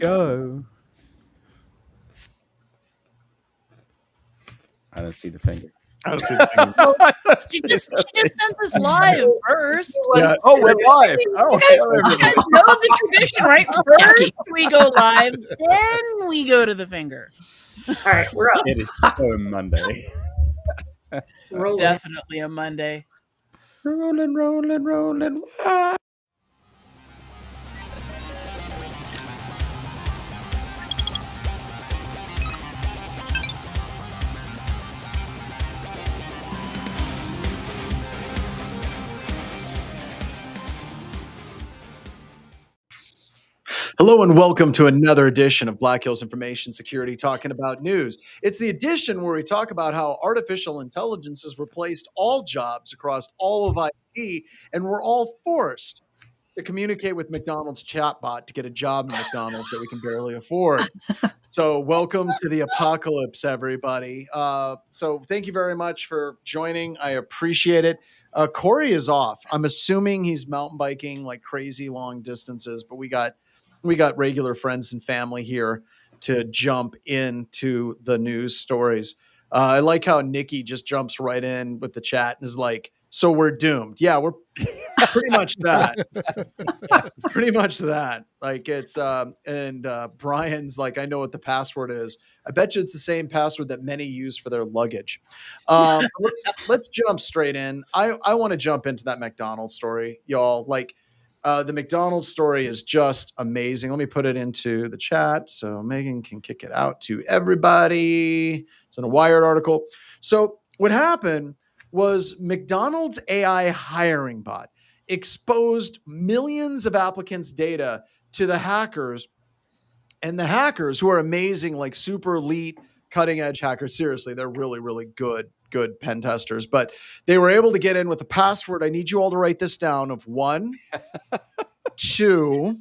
go. I don't see the finger. I don't see the finger. Well, she just sent us live first. Yeah. Oh, we're live. Oh, You guys know the tradition, right? First we go live, then we go to the finger. All right, we're up. it is so Monday. Rolling. Definitely a Monday. Rolling. Hello and welcome to another edition of Black Hills Information Security Talking About News. It's the edition where we talk about how artificial intelligence has replaced all jobs across all of IT, and we're all forced to communicate with McDonald's chatbot to get a job in McDonald's that we can barely afford. So welcome to the apocalypse, everybody. So thank you very much for joining. I appreciate it. Corey is off. I'm assuming he's mountain biking like crazy long distances, but we got regular friends and family here to jump into the news stories. I like how Nikki just jumps right in with the chat and is like, so we're doomed. Yeah, we're pretty much that. Pretty much that. Like it's, and Brian's like, I know what the password is. I bet you it's the same password that many use for their luggage. Let's jump straight in. I want to jump into that McDonald's story, y'all. Like, the McDonald's story is just amazing. Let me put it into the chat so Megan can kick it out to everybody. It's in a Wired article. So what happened was McDonald's AI hiring bot exposed millions of applicants' data to the hackers, and the hackers, who are amazing, like super elite, cutting edge hackers. Seriously, they're really, really good pen testers, but they were able to get in with a password. I need you all to write this down of 1, 2,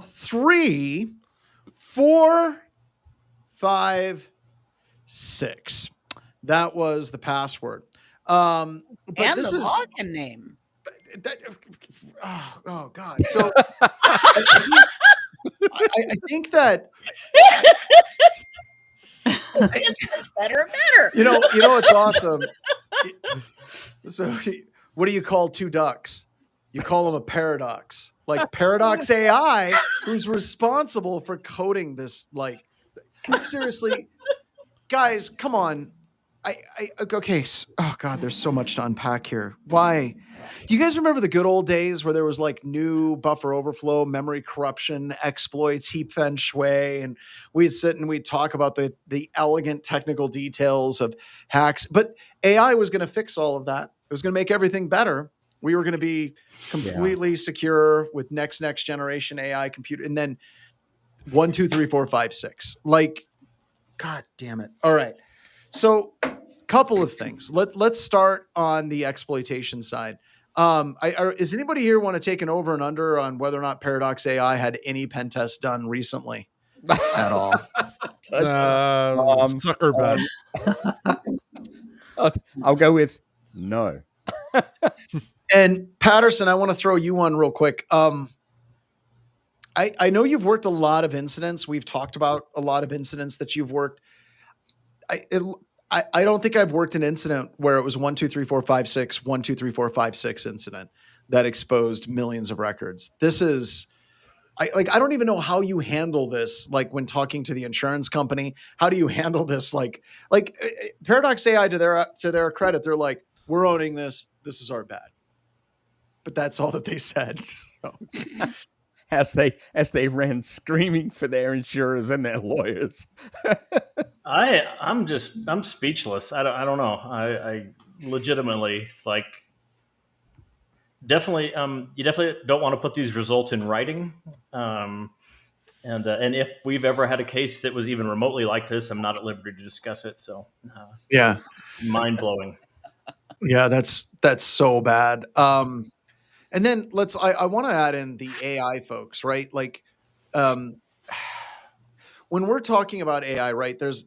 3, 4, 5, 6. That was the password. And the login name. Oh God. So I think that It's better and better. you know it's awesome. So what do you call two ducks? You call them a paradox. Like Paradox AI, who's responsible for coding this. Like, seriously, guys, come on. Okay. Oh God, there's so much to unpack here. Why? Do you guys remember the good old days where there was like new buffer overflow, memory corruption, exploits, heap feng shui, and we'd sit and we'd talk about the elegant technical details of hacks. But AI was going to fix all of that. It was going to make everything better. We were going to be completely secure with next generation AI computer, and then 1, 2, 3, 4, 5, 6. Like, God damn it! All right. So, couple of things. Let's start on the exploitation side. Is anybody here want to take an over and under on whether or not Paradox AI had any pen tests done recently at all? Sucker bet. I'll go with no. And Patterson, I want to throw you one real quick. I know you've worked a lot of incidents. We've talked about a lot of incidents that you've worked. I don't think I've worked an incident where it was 1, 2, 3, 4, 5, 6, 1, 2, 3, 4, 5, 6 incident that exposed millions of records. This is, I don't even know how you handle this. Like when talking to the insurance company, how do you handle this? Like Paradox AI, to their credit, they're like, we're owning this. This is our bad. But that's all that they said. So. As they ran screaming for their insurers and their lawyers. I'm speechless. I don't know. I legitimately like definitely you definitely don't want to put these results in writing. And if we've ever had a case that was even remotely like this, I'm not at liberty to discuss it. So yeah, mind blowing. Yeah, that's so bad. And then I want to add in the AI folks, right? Like, when we're talking about AI, right, there's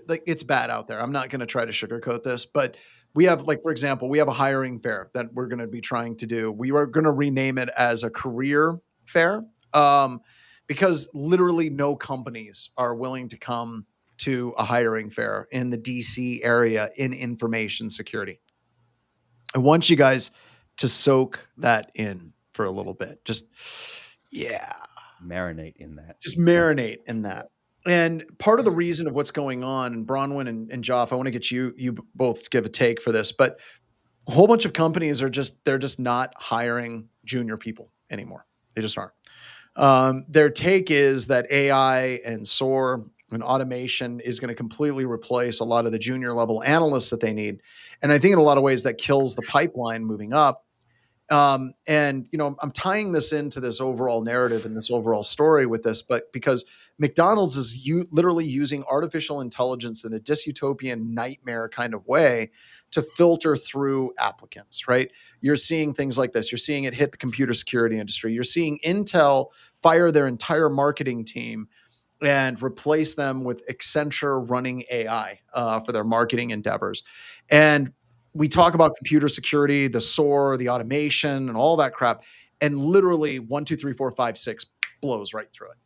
like, it's bad out there. I'm not going to try to sugarcoat this, but we have, like, for example, we have a hiring fair that we're going to be trying to do. We are going to rename it as a career fair. because literally no companies are willing to come to a hiring fair in the DC area in information security. I want you guys to soak that in for a little bit. Just Marinate in that. just marinate in that. And part of the reason of what's going on, and Bronwyn and Joff, I want to get you both to give a take for this, but a whole bunch of companies they're just not hiring junior people anymore. They just aren't. Their take is that AI and SOAR and automation is going to completely replace a lot of the junior level analysts that they need. And I think in a lot of ways that kills the pipeline moving up. And, I'm tying this into this overall narrative and this overall story with this, but because McDonald's is literally using artificial intelligence in a dystopian nightmare kind of way to filter through applicants, right? You're seeing things like this. You're seeing it hit the computer security industry. You're seeing Intel fire their entire marketing team and replace them with Accenture running AI for their marketing endeavors. And we talk about computer security, the SOAR, the automation, and all that crap, and literally 1, 2, 3, 4, 5, 6 blows right through it.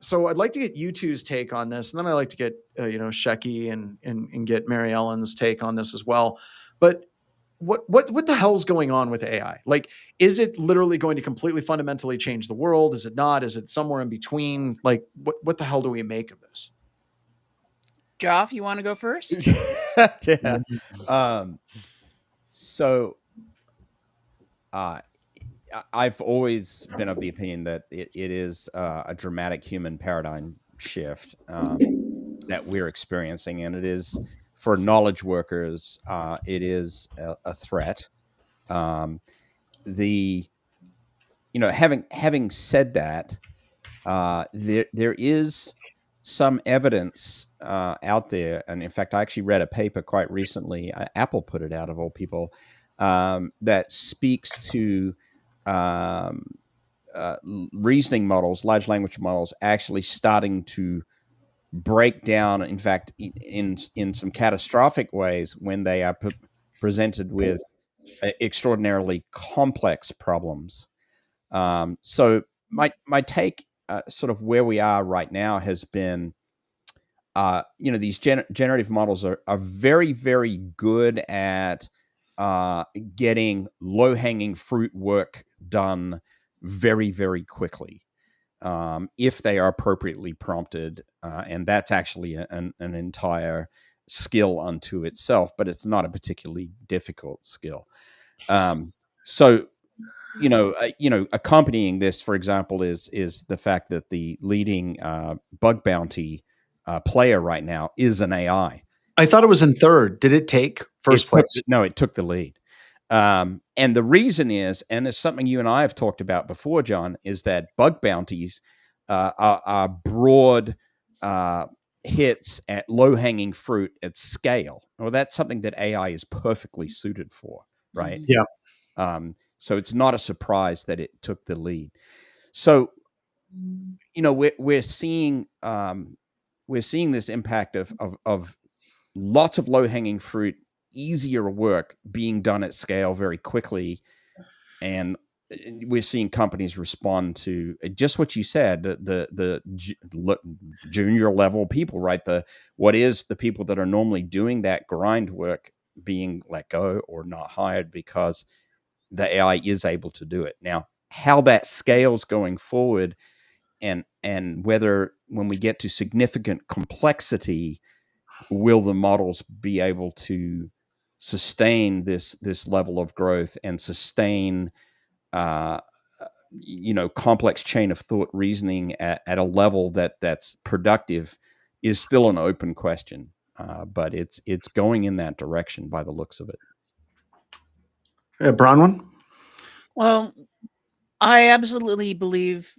So I'd like to get you two's take on this, and then I'd like to get Shecky and get Mary Ellen's take on this as well. But what the hell's going on with AI? Like, is it literally going to completely fundamentally change the world? Is it not? Is it somewhere in between? Like, what the hell do we make of this? Joff, you want to go first? Yeah. So I've always been of the opinion that it is a dramatic human paradigm shift that we're experiencing, and it is for knowledge workers. It is a threat. Having said that, there is some evidence out there, and in fact, I actually read a paper quite recently. Apple put it out, of all people, that speaks to reasoning models, large language models, actually starting to break down. In fact, in some catastrophic ways, when they are presented with extraordinarily complex problems. So my take, sort of where we are right now, has been, these generative models are very, very good at getting low-hanging fruit work done very, very quickly, if they are appropriately prompted. And that's actually an entire skill unto itself, but it's not a particularly difficult skill. Accompanying this, for example, is the fact that the leading bug bounty player right now is an AI. I thought it was in third. Did it take first place? It took the lead. And the reason is, and it's something you and I have talked about before, John, is that bug bounties are broad hits at low-hanging fruit at scale. Well, that's something that AI is perfectly suited for, right? Yeah. So it's not a surprise that it took the lead. So, we're seeing this impact of lots of low-hanging fruit, easier work being done at scale very quickly, and we're seeing companies respond to just what you said, the junior level people, right? The people that are normally doing that grind work being let go or not hired because the AI is able to do it. Now, how that scales going forward, and whether when we get to significant complexity, will the models be able to sustain this level of growth and sustain complex chain of thought reasoning at a level that's productive, is still an open question. But it's going in that direction by the looks of it. Bronwyn? Well, I absolutely believe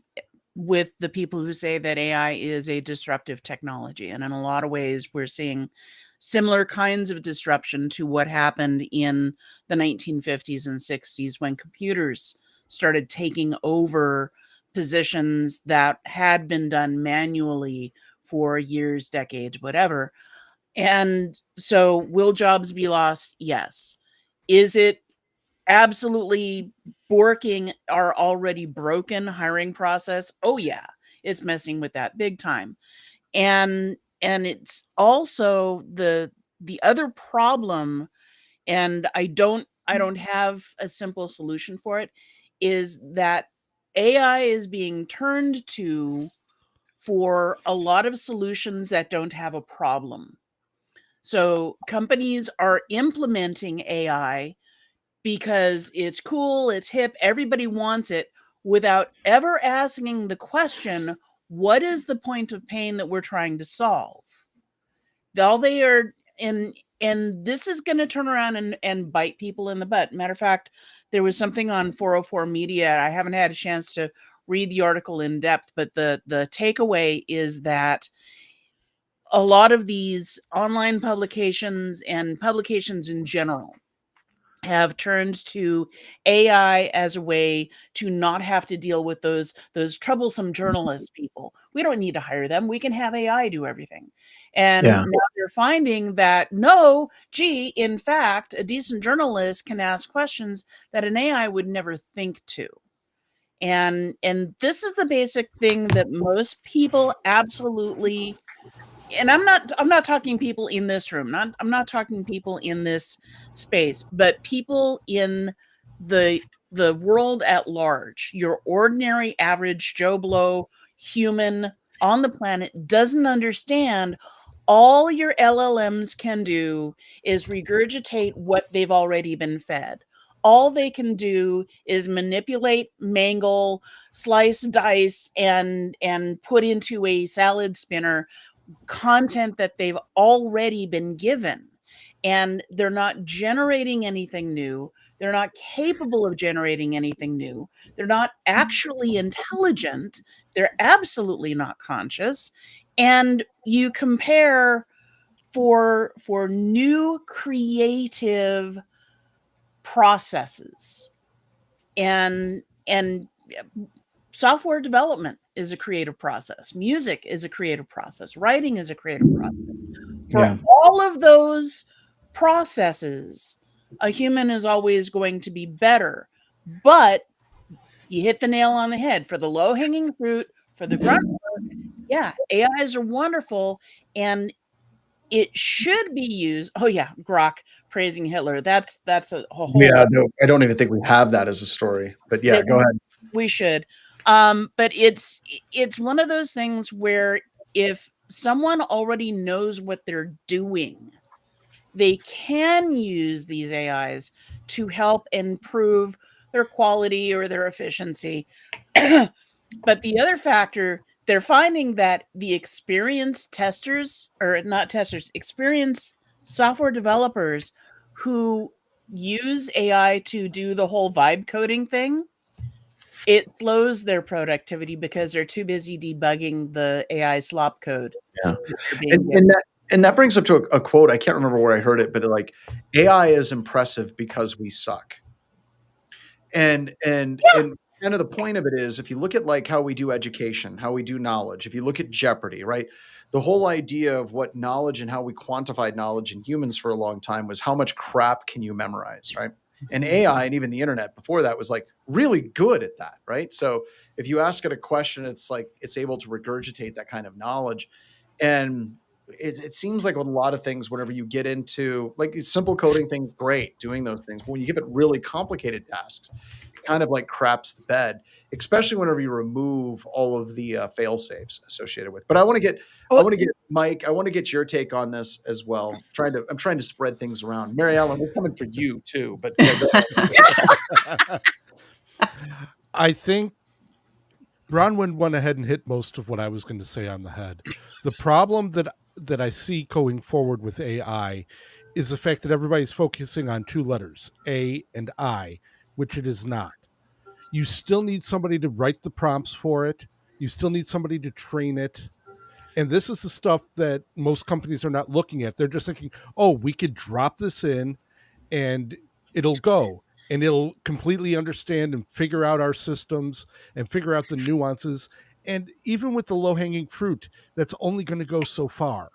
with the people who say that AI is a disruptive technology. And in a lot of ways, we're seeing similar kinds of disruption to what happened in the 1950s and 60s when computers started taking over positions that had been done manually for years, decades, whatever. And so will jobs be lost? Yes. Is it absolutely borking our already broken hiring process. Oh yeah, it's messing with that big time. And it's also the other problem, and I don't have a simple solution for it, is that AI is being turned to for a lot of solutions that don't have a problem. So companies are implementing AI because it's cool, it's hip, everybody wants it, without ever asking the question, what is the point of pain that we're trying to solve? All they are, and this is going to turn around and bite people in the butt. Matter of fact, there was something on 404 Media. I haven't had a chance to read the article in depth, but the takeaway is that a lot of these online publications and publications in general have turned to AI as a way to not have to deal with those troublesome journalist people. We don't need to hire them. We can have AI do everything. And Yeah. now they're finding that no, gee, in fact, a decent journalist can ask questions that an AI would never think to. And this is the basic thing that most people absolutely, and I'm not talking people in this room. I'm not talking people in this space, but people in the world at large. Your ordinary average Joe Blow human on the planet doesn't understand all your LLMs can do is regurgitate what they've already been fed. All they can do is manipulate, mangle, slice, dice, and put into a salad spinner content that they've already been given. And they're not generating anything new. They're not capable of generating anything new. They're not actually intelligent. They're absolutely not conscious. And you compare for new creative processes, and software development is a creative process. Music is a creative process. Writing is a creative process. For all of those processes, a human is always going to be better. But you hit the nail on the head. For the low-hanging fruit, for the grunt work, yeah, AIs are wonderful, and it should be used. Oh yeah, Grok praising Hitler. That's a whole. Yeah, no, I don't even think we have that as a story. But yeah, go ahead. We should. But it's one of those things where if someone already knows what they're doing, they can use these AIs to help improve their quality or their efficiency. But the other factor, they're finding that the experienced testers, or not testers, experienced software developers who use AI to do the whole vibe coding thing, it slows their productivity because they're too busy debugging the AI slop code. Yeah. And that brings up to a quote. I can't remember where I heard it, but like, AI is impressive because we suck. And kind of the point of it is, if you look at like how we do education, how we do knowledge, if you look at Jeopardy, right? The whole idea of what knowledge and how we quantified knowledge in humans for a long time was how much crap can you memorize, right? And AI and even the internet before that was like really good at that, right? So if you ask it a question, it's like it's able to regurgitate that kind of knowledge. And it seems like with a lot of things, whenever you get into like simple coding things, great, doing those things. But when you give it really complicated tasks, it kind of like craps the bed, especially whenever you remove all of the fail safes associated with. But I want to get Mike. I want to get your take on this as well. I'm trying to spread things around. Mary Ellen, we're coming for you too. But I think Bronwyn went ahead and hit most of what I was going to say on the head. The problem that I see going forward with AI is the fact that everybody's focusing on two letters, A and I, which it is not. You still need somebody to write the prompts for it. You still need somebody to train it. And this is the stuff that most companies are not looking at. They're just thinking, oh, we could drop this in and it'll go. And it'll completely understand and figure out our systems and figure out the nuances. And even with the low-hanging fruit, that's only going to go so far.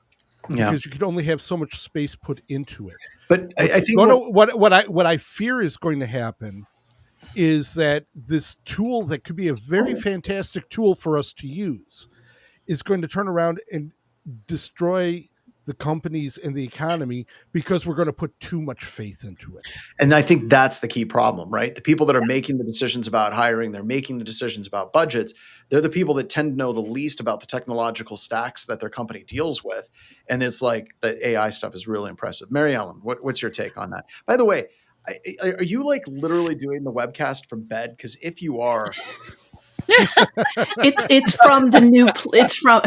because you can only have so much space put into it. But I think what I fear is going to happen is that this tool that could be a very fantastic tool for us to use is going to turn around and destroy the companies and the economy because we're going to put too much faith into it. And I think that's the key problem, right? The people that are making the decisions about hiring, they're making the decisions about budgets. They're the people that tend to know the least about the technological stacks that their company deals with. And it's like the AI stuff is really impressive. Mary Ellen, what's your take on that? By the way, are you like literally doing the webcast from bed? Because if you are, it's from the new. It's from.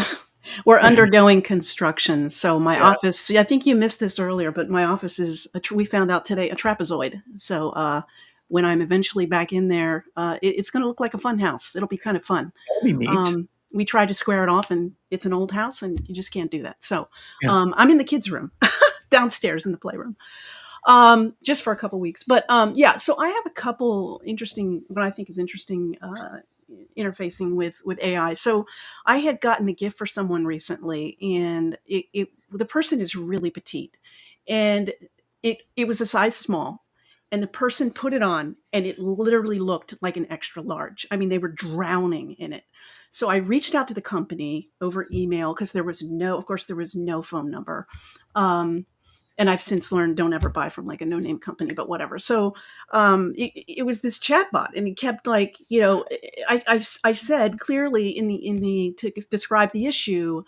We're undergoing construction, so my office. See, I think you missed this earlier, but my office is. We found out today a trapezoid. So when I'm eventually back in there, it's going to look like a fun house. It'll be kind of fun. that'd be neat. We tried to square it off, and it's an old house, and you just can't do that. So I'm in the kids' room downstairs in the playroom. Just for a couple weeks. But so I have a couple interesting, what I think is interesting interfacing with AI. So I had gotten a gift for someone recently, and the person is really petite, and it was a size small, and the person put it on, and it literally looked like an extra large. I mean, they were drowning in it. So I reached out to the company over email because there was no phone number. And I've since learned don't ever buy from like a no-name company, but whatever. So it was this chatbot, and he kept like, I said clearly to describe the issue,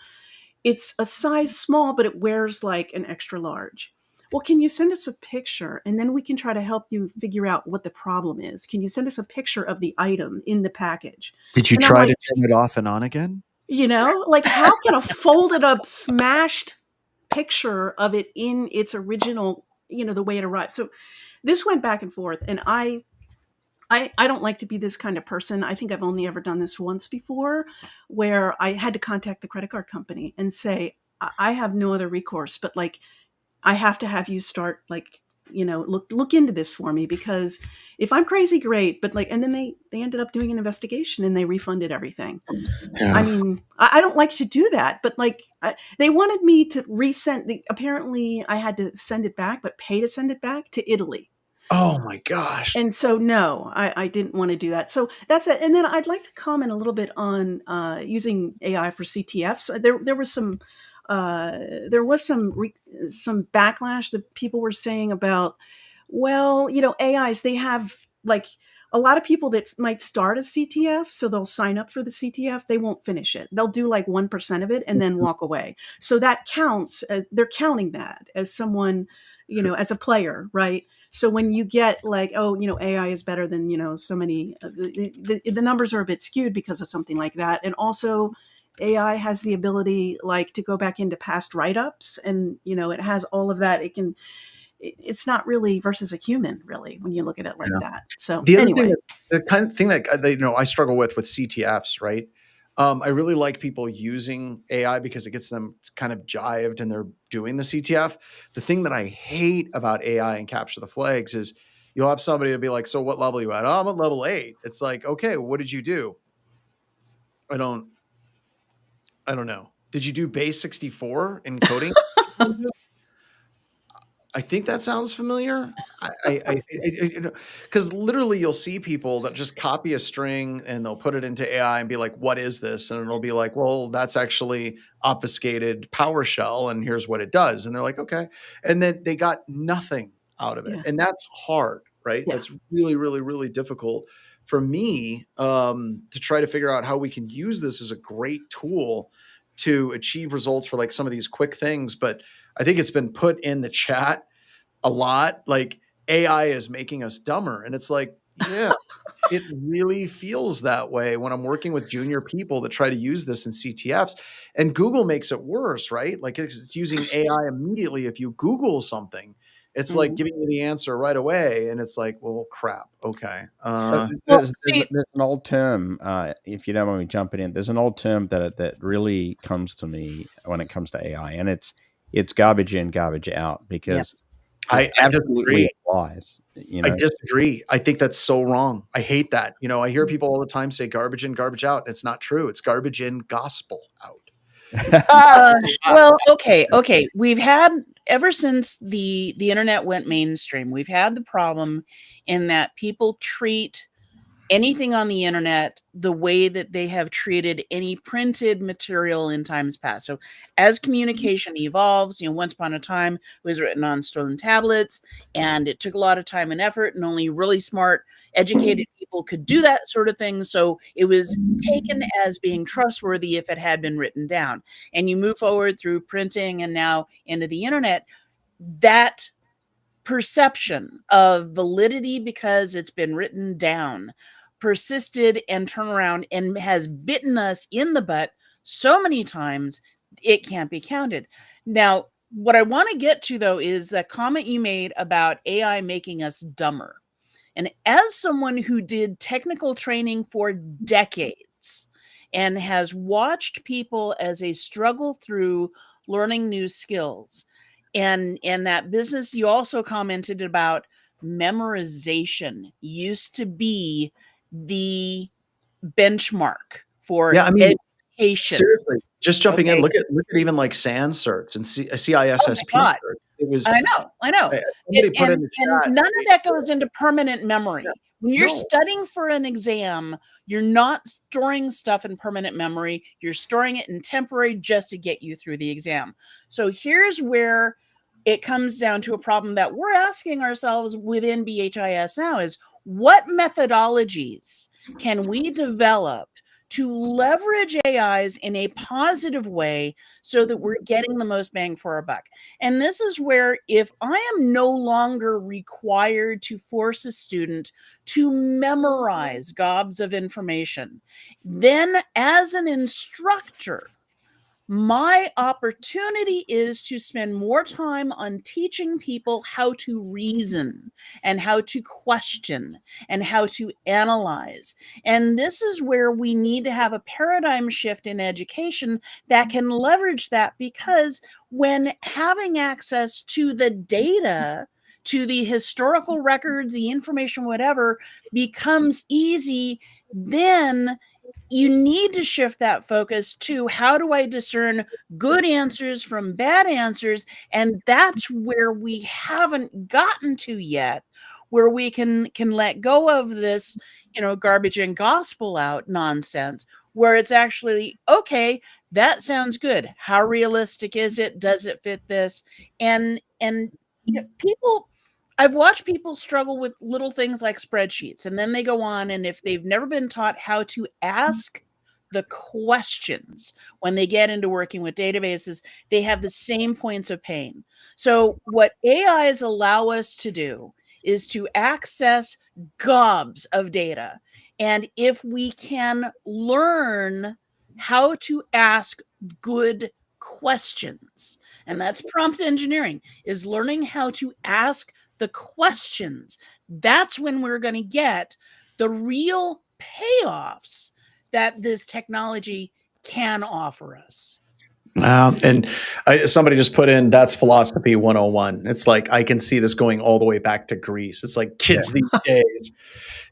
it's a size small, but it wears like an extra large. Well, can you send us a picture, and then we can try to help you figure out what the problem is? Can you send us a picture of the item in the package? Did you And I'm try like, to turn it off and on again? like how can a folded up, smashed picture of it in its original, the way it arrived. So this went back and forth, and I don't like to be this kind of person. I think I've only ever done this once before, where I had to contact the credit card company and say, I have no other recourse, but like, I have to have you start like, look into this for me, because if I'm crazy, great. But like, and then they ended up doing an investigation, and they refunded everything. Yeah. I mean, I don't like to do that, but like they wanted me to apparently I had to send it back, but pay to send it back to Italy. Oh my gosh. And so, no, I didn't want to do that. So that's it. And then I'd like to comment a little bit on using AI for CTFs. There was some backlash that people were saying about, well, AIs, they have like a lot of people that might start a CTF, so they'll sign up for the CTF, they won't finish it. They'll do like 1% of it and then walk away. So that counts as, they're counting that as someone, as a player, right? So when you get like, AI is better than, so many, the numbers are a bit skewed because of something like that. And also AI has the ability like to go back into past write-ups, and, it has all of that. It's not really versus a human, really, when you look at it like that. So the other anyway. thing, the kind of thing that I struggle with CTFs, right? I really like people using AI because it gets them kind of jived and they're doing the CTF. The thing that I hate about AI and capture the flags is you'll have somebody that'll be like, so what level are you at? Oh, I'm at level 8. It's like, okay, what did you do? I don't know. Did you do base 64 in coding? I think that sounds familiar. Because literally you'll see people that just copy a string and they'll put it into AI and be like, what is this? And it'll be like, well, that's actually obfuscated PowerShell, and here's what it does. And they're like, okay. And then they got nothing out of it. Yeah. And that's hard, right? Yeah. That's really, really, really difficult for me to try to figure out how we can use this as a great tool to achieve results for like some of these quick things. But I think it's been put in the chat a lot, like AI is making us dumber. And it's like, yeah, it really feels that way when I'm working with junior people that try to use this in CTFs. And Google makes it worse, right? Like it's using AI immediately. If you Google something, it's like giving you the answer right away. And it's like, well, crap. Okay. There's an old term, if you don't mind me jumping in, there's an old term that really comes to me when it comes to AI, and it's garbage in, garbage out, because I absolutely applies. I disagree. I think that's so wrong. I hate that. I hear people all the time say garbage in, garbage out. It's not true. It's garbage in, gospel out. Well, okay. We've had, ever since the internet went mainstream, we've had the problem in that people treat anything on the internet the way that they have treated any printed material in times past. So as communication evolves, once upon a time it was written on stone tablets, and it took a lot of time and effort, and only really smart, educated people could do that sort of thing. So it was taken as being trustworthy if it had been written down. And you move forward through printing and now into the internet, that perception of validity because it's been written down persisted and turned around and has bitten us in the butt so many times it can't be counted. Now, what I want to get to, though, is that comment you made about AI making us dumber. And as someone who did technical training for decades and has watched people as they struggle through learning new skills, and that business you also commented about, memorization used to be the benchmark for Yeah, I mean, education. seriously, just jumping in, Okay. look at even like SAN certs and Oh my CISSP God. certs. It was I know. somebody put in the And chat. none of that goes into permanent memory. Yeah, When you're no, studying for an exam, you're not storing stuff in permanent memory. You're storing it in temporary just to get you through the exam. So here's where it comes down to a problem that we're asking ourselves within BHIS now is, what methodologies can we develop to leverage AIs in a positive way so that we're getting the most bang for our buck? And this is where, if I am no longer required to force a student to memorize gobs of information, then as an instructor, my opportunity is to spend more time on teaching people how to reason and how to question and how to analyze. And this is where we need to have a paradigm shift in education that can leverage that, because when having access to the data, to the historical records, the information, whatever, becomes easy, then you need to shift that focus to, how do I discern good answers from bad answers? And that's where we haven't gotten to yet, where we can let go of this, garbage and gospel out nonsense, where it's actually, okay, that sounds good. How realistic is it? Does it fit this? And people, I've watched people struggle with little things like spreadsheets, and then they go on, and if they've never been taught how to ask the questions when they get into working with databases, they have the same points of pain. So what AIs allow us to do is to access gobs of data. And if we can learn how to ask good questions, and that's prompt engineering, is learning how to ask the questions, that's when we're going to get the real payoffs that this technology can offer us. and somebody just put in, that's philosophy 101. It's like, I can see this going all the way back to Greece. It's like kids these days,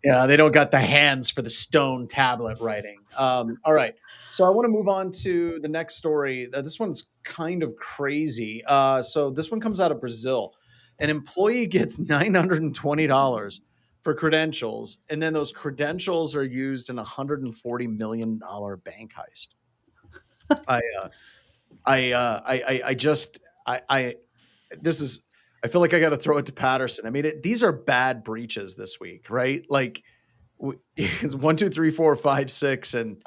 they don't got the hands for the stone tablet writing. All right. So I want to move on to the next story. This one's kind of crazy. So this one comes out of Brazil. An employee gets $920 for credentials, and then those credentials are used in a $140 million bank heist. I feel like I got to throw it to Patterson. I mean, these are bad breaches this week, right? Like it's 1, 2, 3, 4, 5, 6, and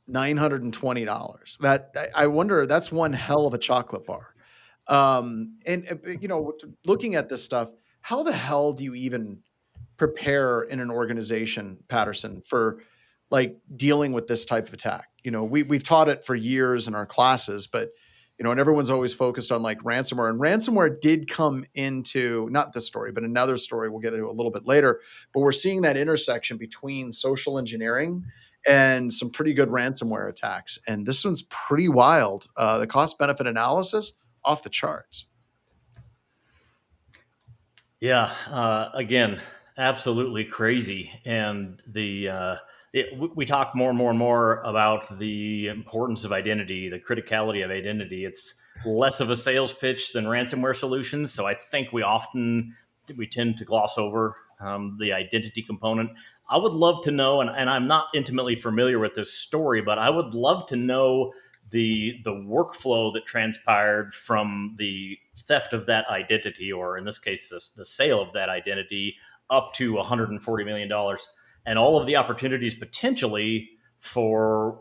$920. That, I wonder, that's one hell of a chocolate bar. Looking at this stuff, how the hell do you even prepare in an organization, Patterson, for like dealing with this type of attack? We've taught it for years in our classes, but and everyone's always focused on like ransomware. And ransomware did come into, not this story, but another story we'll get into a little bit later. But we're seeing that intersection between social engineering and some pretty good ransomware attacks. And this one's pretty wild. The cost benefit analysis off the charts. Yeah. Again, absolutely crazy. And we talk more and more and more about the importance of identity, the criticality of identity. It's less of a sales pitch than ransomware solutions. So I think we tend to gloss over the identity component. I would love to know, and I'm not intimately familiar with this story, but I would love to know the workflow that transpired from the theft of that identity, or in this case, the sale of that identity, up to $140 million, and all of the opportunities potentially for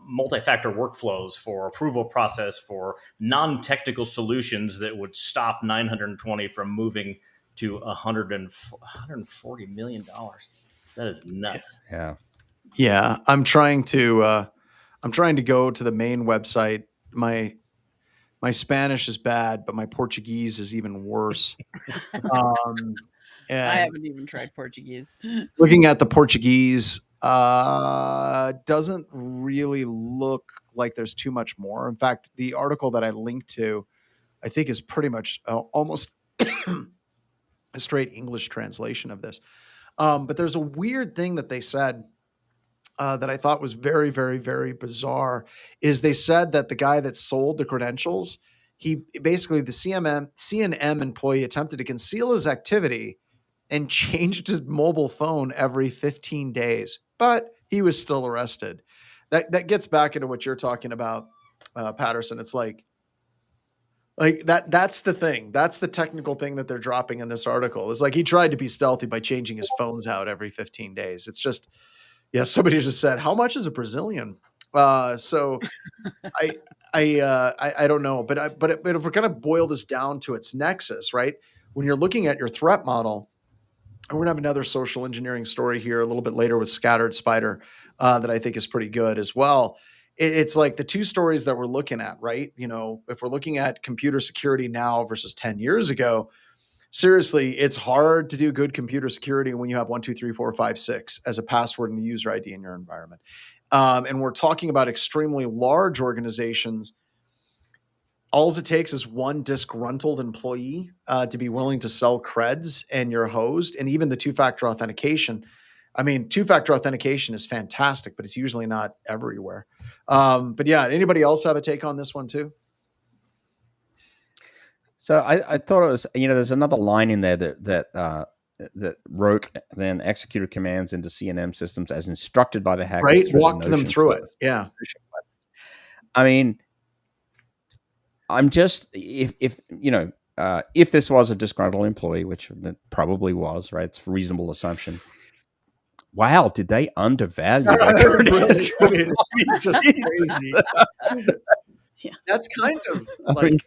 multi-factor workflows, for approval process, for non-technical solutions that would stop 920 from moving to $140 million. That is nuts. Yeah. Yeah, I'm trying to go to the main website. My Spanish is bad, but my Portuguese is even worse. I And haven't even tried Portuguese. looking at the Portuguese, doesn't really look like there's too much more. In fact, the article that I linked to, I think, is pretty much almost a straight English translation of this. But there's a weird thing that they said that I thought was very, very, very bizarre. Is they said that the guy that sold the credentials, he basically, the CNM employee attempted to conceal his activity and changed his mobile phone every 15 days, but he was still arrested. That gets back into what you're talking about, Patterson. It's like that's the thing. That's the technical thing that they're dropping in this article. It's like he tried to be stealthy by changing his phones out every 15 days. It's just, yeah, somebody just said, how much is a Brazilian? So I don't know, but if we're going to boil this down to its nexus, right? When you're looking at your threat model, and we're going to have another social engineering story here a little bit later with Scattered Spider that I think is pretty good as well. It's like the two stories that we're looking at, right? You know, if we're looking at computer security now versus 10 years ago, seriously, it's hard to do good computer security when you have 1, 2, 3, 4, 5, 6 as a password and a user ID in your environment. And we're talking about extremely large organizations. All it takes is one disgruntled employee to be willing to sell creds and you're hosed. And even the two-factor authentication. I mean, two-factor authentication is fantastic, but it's usually not everywhere. But yeah, anybody else have a take on this one too? So I thought it was, there's another line in there that Roke then executed commands into CNM systems as instructed by the hackers. Right, walked them through it. Yeah. I mean, I'm just, if this was a disgruntled employee, which it probably was, right? It's a reasonable assumption. Wow, did they undervalue their credentials? Really, I mean, just crazy. Yeah. That's kind of like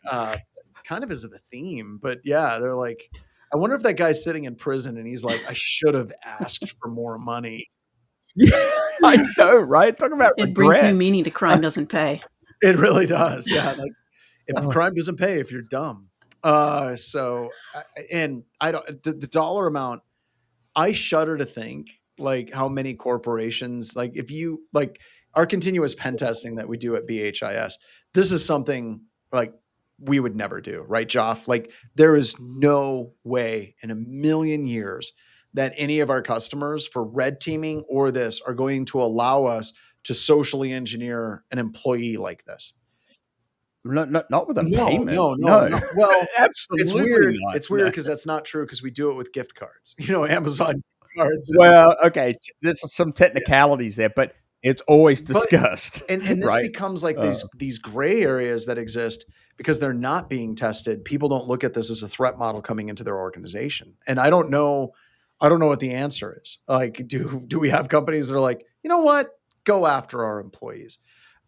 kind of is the theme, but yeah, they're like, I wonder if that guy's sitting in prison and he's like, I should have asked for more money. Yeah, I know, right? Talk about it regrets. brings new meaning to crime doesn't pay. It really does. Yeah, like if crime doesn't pay if you're dumb. So, and I don't the dollar amount. I shudder to think like how many corporations, like if you like our continuous pen testing that we do at BHIS, this is something like we would never do, right, Joff? Like there is no way in a million years that any of our customers for red teaming or this are going to allow us to socially engineer an employee like this. Not with a payment. No. Well, absolutely it's weird. not. It's weird because that's not true because we do it with gift cards. Amazon cards. Well, okay, there's some technicalities there, but it's always discussed. And this right? becomes like these gray areas that exist because they're not being tested. People don't look at this as a threat model coming into their organization. And I don't know what the answer is. Like, do we have companies that are like, you know what, go after our employees?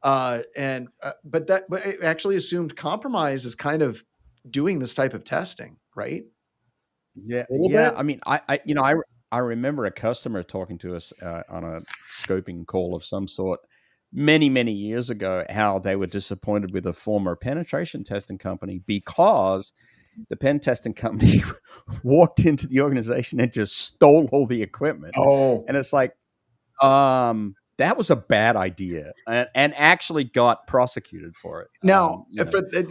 But it actually assumed compromise is kind of doing this type of testing, right? Yeah. I mean, I remember a customer talking to us on a scoping call of some sort many, many years ago, how they were disappointed with a former penetration testing company because the pen testing company walked into the organization and just stole all the equipment. Oh, and it's like, that was a bad idea, and actually got prosecuted for it. Now,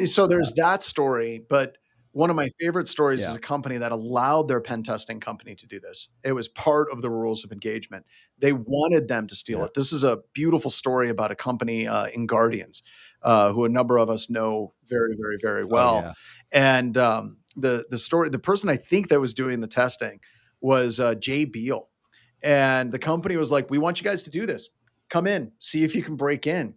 so there's that story, but one of my favorite stories Yeah. is a company that allowed their pen testing company to do this. It was part of the rules of engagement. They wanted them to steal Yeah. it. This is a beautiful story about a company in Guardians, who a number of us know very, very, very well. yeah. And the person I think that was doing the testing was Jay Beal. And the company was like, we want you guys to do this. Come in, see if you can break in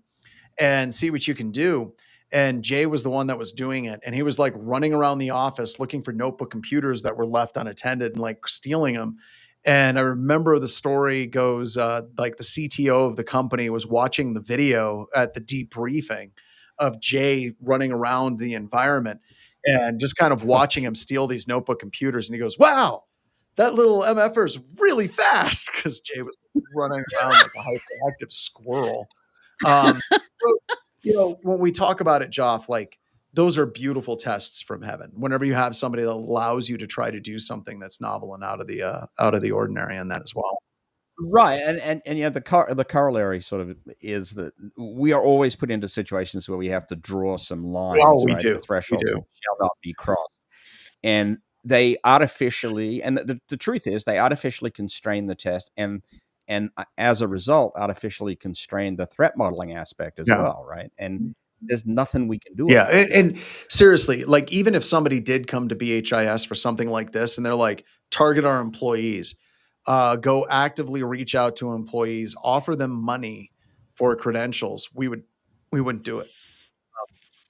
and see what you can do. And Jay was the one that was doing it. And he was like running around the office looking for notebook computers that were left unattended and like stealing them. And I remember the story goes like the CTO of the company was watching the video at the debriefing of Jay running around the environment and just kind of watching him steal these notebook computers. And he goes, wow, that little MFer's really fast, because Jay was running around like a hyperactive squirrel. So, when we talk about it, Joff, like those are beautiful tests from heaven. Whenever you have somebody that allows you to try to do something that's novel and out of the ordinary, and that as well. Right, and the corollary sort of is that we are always put into situations where we have to draw some lines. We right? do. The thresholds We do. shall not be crossed, and they artificially, and the truth is, they artificially constrain the test, and as a result, artificially constrain the threat modeling aspect as well, right? And there's nothing we can do. Yeah, and seriously, like even if somebody did come to BHIS for something like this, and they're like, target our employees. Go actively reach out to employees, offer them money for credentials. We wouldn't do it.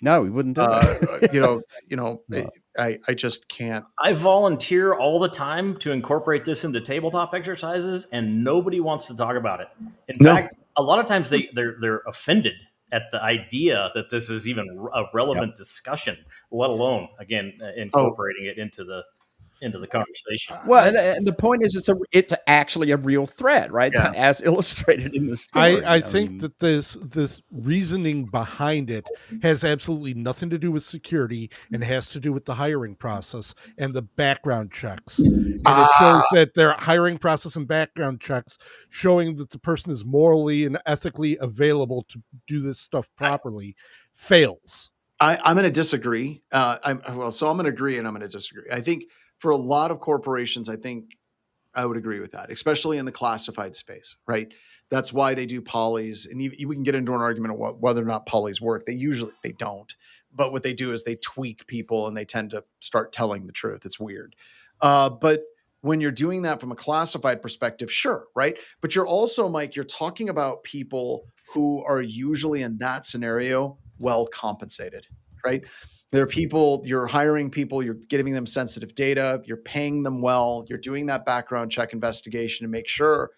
No, we wouldn't do it. I just can't. I volunteer all the time to incorporate this into tabletop exercises, and nobody wants to talk about it. In fact, a lot of times they're offended at the idea that this is even a relevant discussion, let alone again incorporating it into the conversation. Well, and the point is, it's actually a real threat, right? Yeah. As illustrated in the story. I think that this reasoning behind it has absolutely nothing to do with security and has to do with the hiring process and the background checks. And it shows that their hiring process and background checks showing that the person is morally and ethically available to do this stuff properly fails. I'm going to disagree. I'm going to agree and I'm going to disagree. I think for a lot of corporations, I think I would agree with that, especially in the classified space, right? That's why they do polys. And we can get into an argument of whether or not polys work. They don't. But what they do is they tweak people and they tend to start telling the truth. It's weird. But when you're doing that from a classified perspective, sure, right? But you're also, Mike, you're talking about people who are usually in that scenario well compensated, right? There are people, you're hiring people, you're giving them sensitive data, you're paying them well, you're doing that background check investigation to make sure.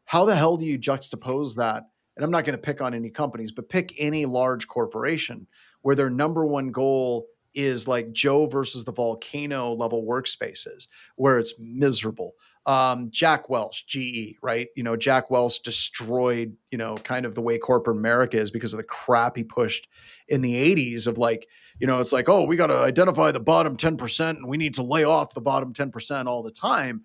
How the hell do you juxtapose that? And I'm not going to pick on any companies, but pick any large corporation where their number one goal is like Joe versus the volcano level workspaces, where it's miserable. Jack Welch, GE, right? Jack Welch destroyed, kind of the way corporate America is because of the crap he pushed in the 80s of like, it's like, oh, we got to identify the bottom 10% and we need to lay off the bottom 10% all the time.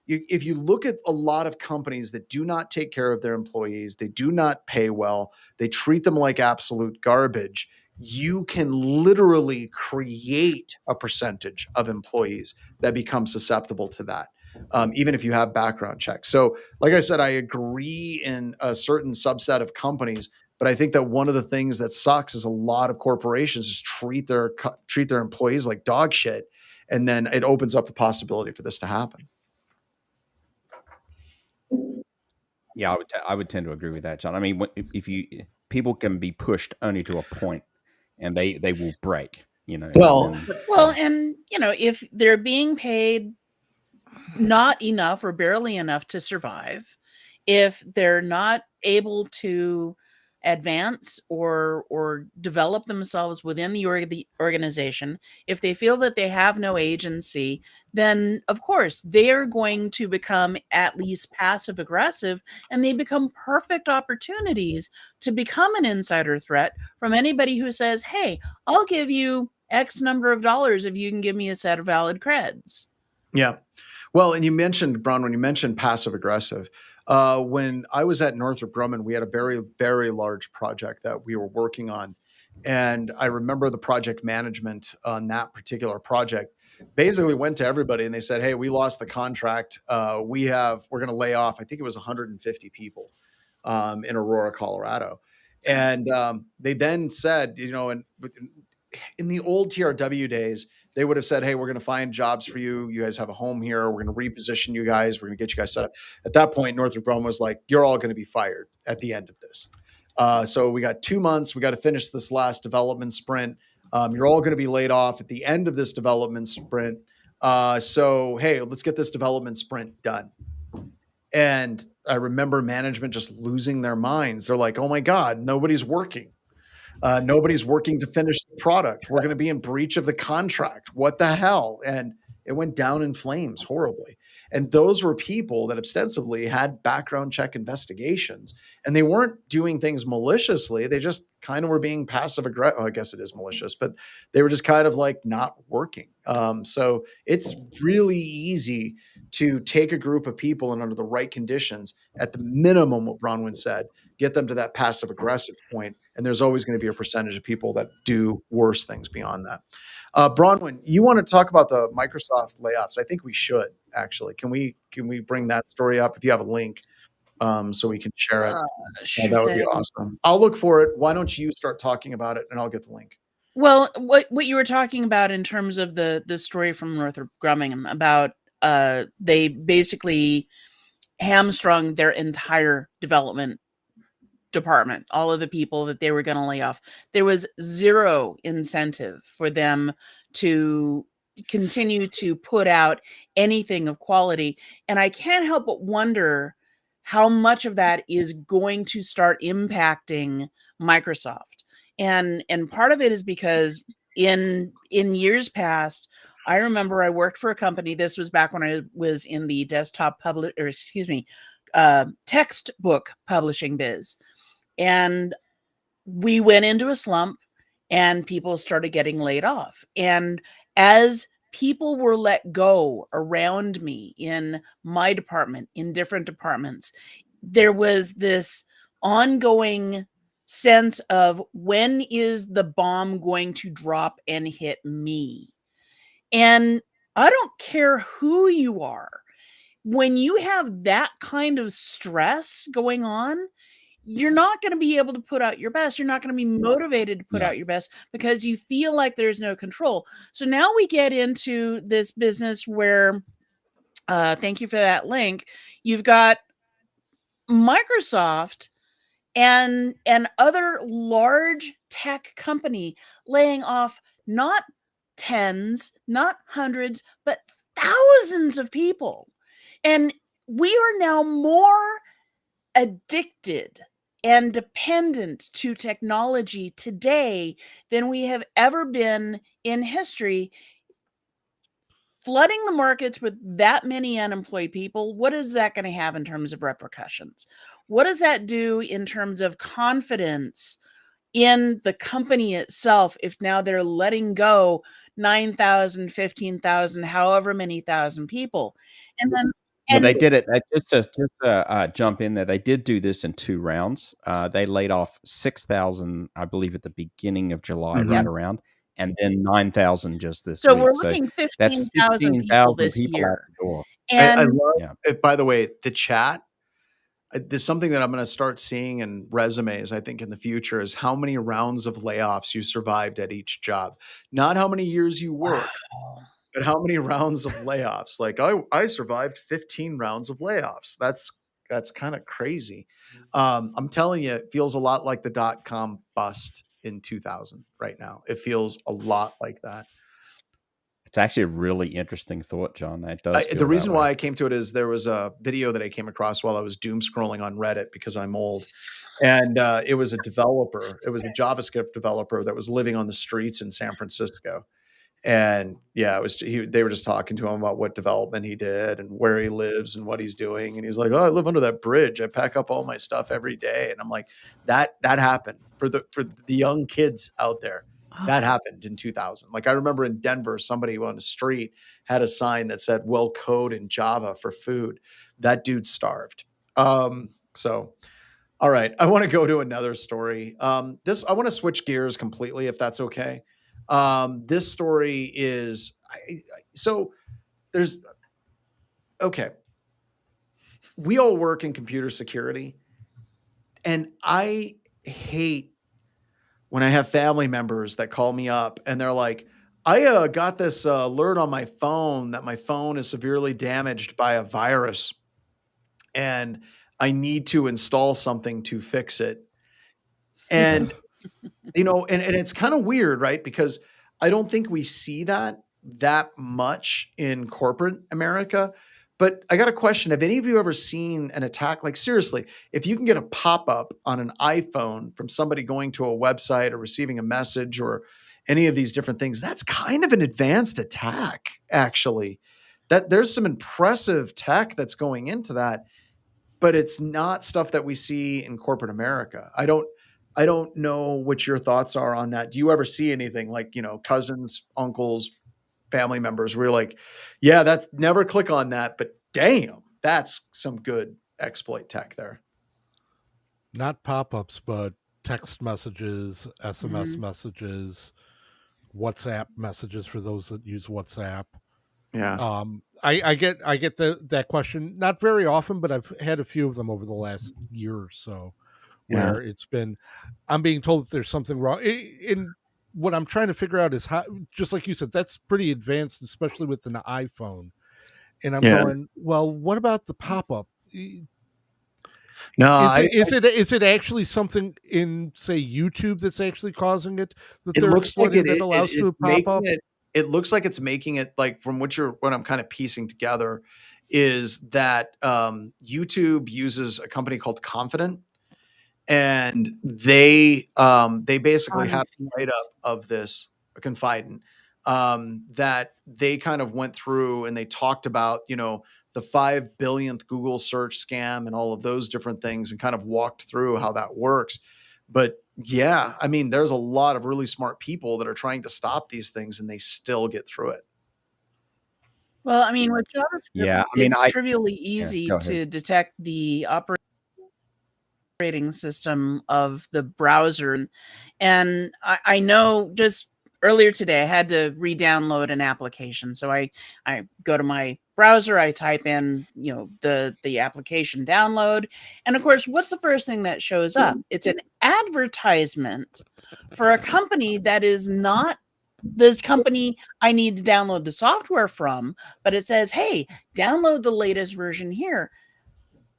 If you look at a lot of companies that do not take care of their employees, they do not pay well, they treat them like absolute garbage, you can literally create a percentage of employees that become susceptible to that. Even if you have background checks. So like I said, I agree in a certain subset of companies, but I think that one of the things that sucks is a lot of corporations just treat their employees like dog shit. And then it opens up the possibility for this to happen. Yeah, I would tend to agree with that, John. I mean, people can be pushed only to a point and they will break, Well, and if they're being paid not enough or barely enough to survive, if they're not able to advance or develop themselves within the organization, if they feel that they have no agency, then of course they're going to become at least passive aggressive, and they become perfect opportunities to become an insider threat from anybody who says, hey, I'll give you X number of dollars if you can give me a set of valid creds. Yeah. Well, and you mentioned, Bronwyn, you mentioned passive aggressive. When I was at Northrop Grumman, we had a very, very large project that we were working on. And I remember the project management on that particular project basically went to everybody and they said, "Hey, we lost the contract. We're going to lay off." I think it was 150 people in Aurora, Colorado. And they then said, in the old TRW days, they would have said, "Hey, we're going to find jobs for you. You guys have a home here. We're going to reposition you guys. We're going to get you guys set up." At that point, Northrop Grumman was like, "You're all going to be fired at the end of this." So we got 2 months. We got to finish this last development sprint. You're all going to be laid off at the end of this development sprint. So, hey, let's get this development sprint done. And I remember management just losing their minds. They're like, "Oh my God, nobody's working. Nobody's working to finish the product. We're going to be in breach of the contract. What the hell?" And it went down in flames horribly. And those were people that ostensibly had background check investigations, and they weren't doing things maliciously. They just kind of were being passive aggressive. I guess it is malicious, but they were just kind of like not working. So it's really easy to take a group of people and under the right conditions, at the minimum, what Bronwyn said, get them to that passive aggressive point. And there's always going to be a percentage of people that do worse things beyond that. Bronwyn, you want to talk about the Microsoft layoffs? I think we should actually. Can we bring that story up if you have a link, so we can share it? Sure That would be thing. awesome. I'll look for it. Why don't you start talking about it and I'll get the link? Well, what you were talking about in terms of the story from Northrop Grumman about they basically hamstrung their entire development department, all of the people that they were going to lay off. There was zero incentive for them to continue to put out anything of quality. And I can't help but wonder how much of that is going to start impacting Microsoft. And part of it is because in years past, I remember I worked for a company. This was back when I was in the textbook publishing biz. And we went into a slump and people started getting laid off. And as people were let go around me in my department, in different departments, there was this ongoing sense of, when is the bomb going to drop and hit me? And I don't care who you are. When you have that kind of stress going on, you're not going to be able to put out your best. You're not going to be motivated to put Yeah. out your best because you feel like there's no control. So now we get into this business where, thank you for that link, you've got Microsoft and other large tech company laying off not tens, not hundreds, but thousands of people. And we are now more addicted and dependent to technology today than we have ever been in history. Flooding the markets with that many unemployed people, what is that going to have in terms of repercussions? What does that do in terms of confidence in the company itself if now they're letting go 9,000, 15,000, however many thousand people? And then Well, they did it. Just to jump in there, they did do this in 2 rounds. They laid off 6,000, I believe, at the beginning of July, Mhm. right around, and then 9,000 just this so week. we're So looking that's 15,000 people 15,000 this people out year. the door. I And love Yeah. it. By the way, the chat, there's something that I'm going to start seeing in resumes, I think, in the future, is how many rounds of layoffs you survived at each job. Not how many years you worked, but how many rounds of layoffs. Like I survived 15 rounds of layoffs. That's kind of crazy. I'm telling you, it feels a lot like the .com bust in 2000 right now. It feels a lot like that. It's actually a really interesting thought, John. It does feel The that reason way. why I came to it is there was a video that I came across while I was doom scrolling on Reddit because I'm old. And it was a developer. It was a JavaScript developer that was living on the streets in San Francisco. And yeah, they were just talking to him about what development he did and where he lives and what he's doing. And he's like, "Oh, I live under that bridge. I pack up all my stuff every day." And I'm like, that happened for the young kids out there. That happened in 2000. Like I remember in Denver, somebody on the street had a sign that said, "Well, code in Java for food." That dude starved. So All right, I want to go to another story. I want to switch gears completely, if that's okay. This story is so there's okay. We all work in computer security, and I hate when I have family members that call me up and they're like, I got this alert on my phone that my phone is severely damaged by a virus and I need to install something to fix it. And, and it's kind of weird, right? Because I don't think we see that much in corporate America. But I got a question. Have any of you ever seen an attack? Like, seriously, if you can get a pop-up on an iPhone from somebody going to a website or receiving a message or any of these different things, that's kind of an advanced attack, actually. That there's some impressive tech that's going into that, but it's not stuff that we see in corporate America. I don't know what your thoughts are on that. Do you ever see anything like, cousins, uncles, family members where you're like, yeah, that's never click on that, but damn, that's some good exploit tech there. Not pop-ups, but text messages, SMS messages, WhatsApp messages for those that use WhatsApp. Yeah. I get that question not very often, but I've had a few of them over the last year or so where it's been, I'm being told that there's something wrong. In what I'm trying to figure out is how, just like you said, that's pretty advanced, especially with an iPhone. And I'm going, well, what about the pop-up? No, is it actually something in, say, YouTube that's actually causing it? It looks like it allows it, to pop up. It looks like it's making it, like, from what I'm kind of piecing together is that YouTube uses a company called Confident, and they basically had a write up of this Confident that they kind of went through and they talked about the 5 billionth Google search scam and all of those different things and kind of walked through how that works. But yeah, I mean, there's a lot of really smart people that are trying to stop these things and they still get through it. Well, I mean, with JavaScript, it's trivially easy go to ahead. detect the operating system of the browser. And I know just earlier today, I had to re-download an application. So I go to my browser, I type in, the application download. And of course, what's the first thing that shows up? It's an advertisement for a company that is not this company I need to download the software from, but it says, hey, download the latest version here.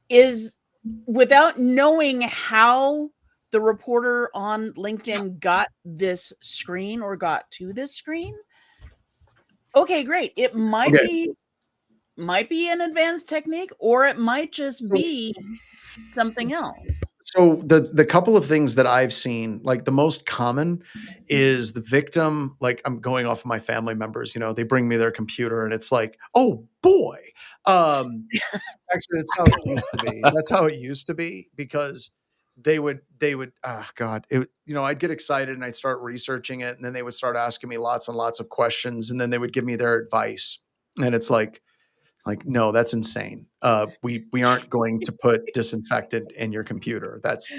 Is without knowing how the reporter on LinkedIn got this screen or got to this screen. Okay, great. It might be an advanced technique, or it might just be something else. So the couple of things that I've seen, like the most common is the victim, like I'm going off of my family members, they bring me their computer and it's like, oh boy. Actually, that's how it used to be. That's how it used to be, because they would, I'd get excited and I'd start researching it. And then they would start asking me lots and lots of questions. And then they would give me their advice. And it's like, no, that's insane. We aren't going to put disinfectant in your computer. That's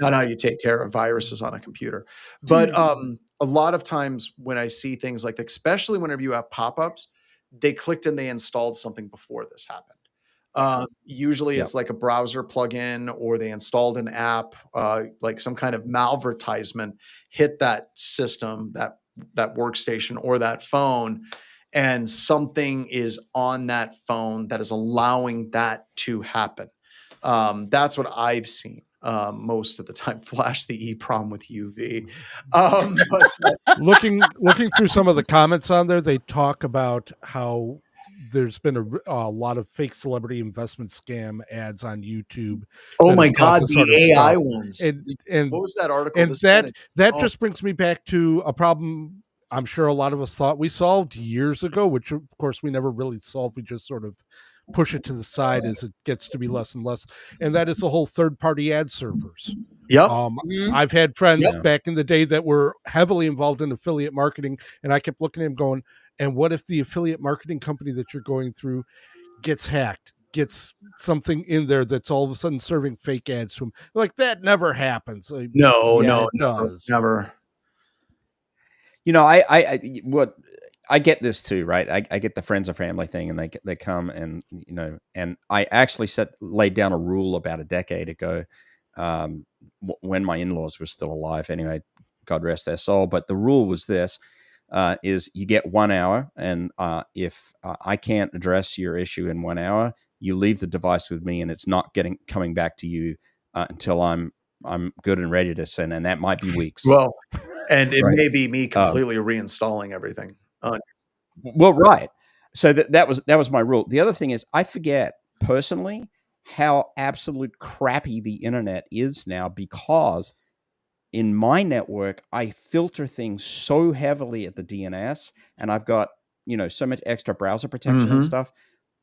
not how you take care of viruses on a computer. But a lot of times when I see things like, especially whenever you have pop-ups, they clicked and they installed something before this happened. Usually it's like a browser plugin, or they installed an app, like some kind of malvertisement hit that system, that workstation or that phone, and something is on that phone that is allowing that to happen. That's what I've seen most of the time. Flash the EEPROM with UV. But looking through some of the comments on there, they talk about how there's been a lot of fake celebrity investment scam ads on YouTube. Oh my God, the AI ones. And what was that article? And that just brings me back to a problem I'm sure a lot of us thought we solved years ago, which of course we never really solved. We just sort of push it to the side as it gets to be less and less. And that is the whole third-party ad servers. Yep. I've had friends back in the day that were heavily involved in affiliate marketing, and I kept looking at them going, and what if the affiliate marketing company that you're going through gets hacked, gets something in there that's all of a sudden serving fake ads to him. Like, that never happens. Like, No, yeah, no, it does. never. I get this too, right? I get the friends or family thing, and they come, and and I actually laid down a rule about a decade ago, when my in-laws were still alive. Anyway, God rest their soul. But the rule was this: is you get 1 hour, and if I can't address your issue in 1 hour, you leave the device with me, and it's not coming back to you until I'm good and ready to send, and that might be weeks. Well, and it Right. may be me completely reinstalling everything. Well, right. So that was my rule. The other thing is, I forget personally how absolute crappy the internet is now, because in my network, I filter things so heavily at the DNS, and I've got, so much extra browser protection and stuff,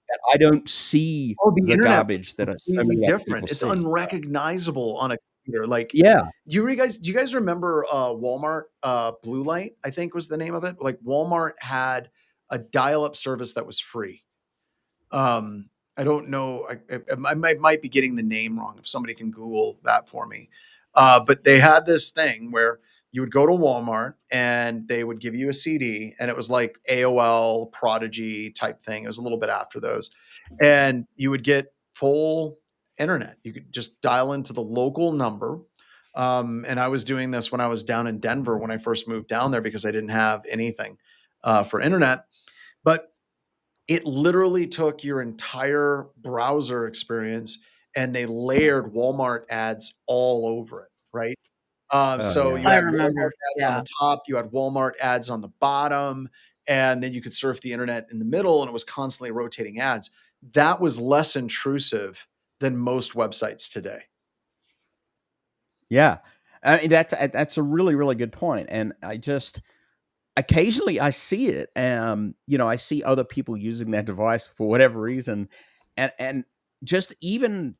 that I don't see the internet garbage that so completely many other people different. It's see. unrecognizable on a computer. Like, Yeah. do you guys remember Walmart Blue Light, I think was the name of it? Like, Walmart had a dial-up service that was free. I don't know. I might be getting the name wrong. If somebody can Google that for me. But they had this thing where you would go to Walmart and they would give you a CD, and it was like AOL, Prodigy type thing. It was a little bit after those. And you would get full internet. You could just dial into the local number. And I was doing this when I was down in Denver when I first moved down there, because I didn't have anything for internet. But it literally took your entire browser experience and they layered Walmart ads all over it, right? So yeah. you I had Walmart remember. ads on the top, you had Walmart ads on the bottom, and then you could surf the internet in the middle, and it was constantly rotating ads. That was less intrusive than most websites today. Yeah. I mean, that's a really, really good point. And I just occasionally I see it. I see other people using that device for whatever reason, and just even